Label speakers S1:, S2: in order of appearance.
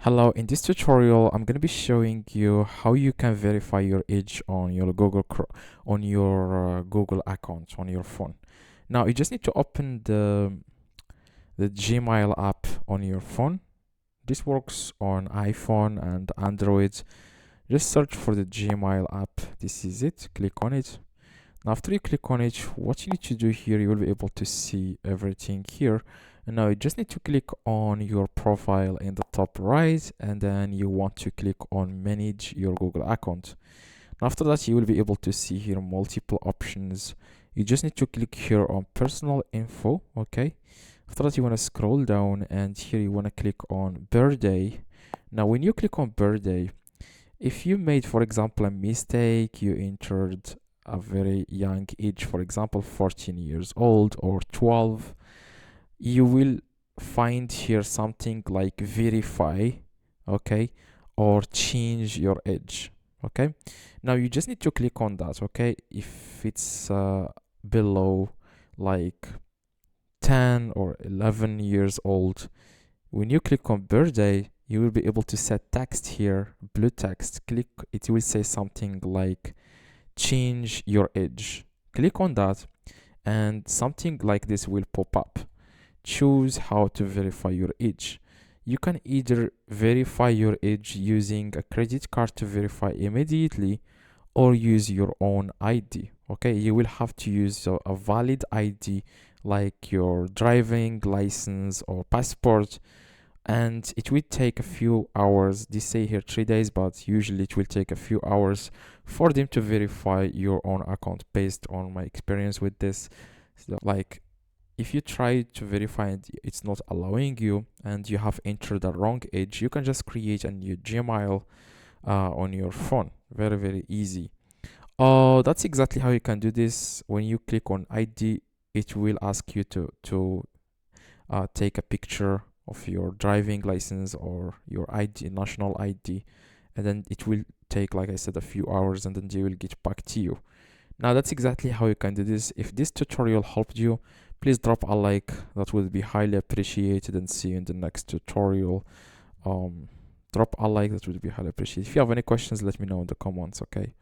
S1: Hello, in this tutorial, I'm going to be showing you how you can verify your age on your Google account on your phone. Now, you just need to open the Gmail app on your phone. This works on iPhone and Android. Just search for the Gmail app. This is it. Click on it. Now, after you click on it, what you need to do here, you will be able to see everything here. And now you just need to click on your profile in the top right, and then you want to click on manage your Google account. After that, you will be able to see here multiple options. You just need to click here on personal info. Okay. After that, you want to scroll down, and here you want to click on birthday. Now, when you click on birthday, if you made, for example, a mistake, you entered a very young age, for example, 14 years old or 12, you will find here something like verify, okay, or change your age, okay. Now you just need to click on that, okay. If it's below like 10 or 11 years old, when you click on birthday, you will be able to set text here, blue text. Click, it will say something like change your age. Click on that, and something like this will pop up. Choose how to verify your age. You can either verify your age using a credit card to verify immediately, or use your own ID. Okay, you will have to use a valid ID like your driving license or passport, and it will take a few hours. They say here 3 days, but usually it will take a few hours for them to verify your own account based on my experience with this. So, like, if you try to verify and it's not allowing you and you have entered the wrong age, you can just create a new Gmail on your phone. Very, very easy. That's exactly how you can do this. When you click on ID, it will ask you to take a picture of your driving license or your ID, national ID, and then it will take, like I said, a few hours, and then they will get back to you. Now that's exactly how you can do this. If this tutorial helped you, please drop a like. That would be highly appreciated, and see you in the next tutorial. um Drop a like, that would be highly appreciated. If you have any questions, let me know in the comments. Okay.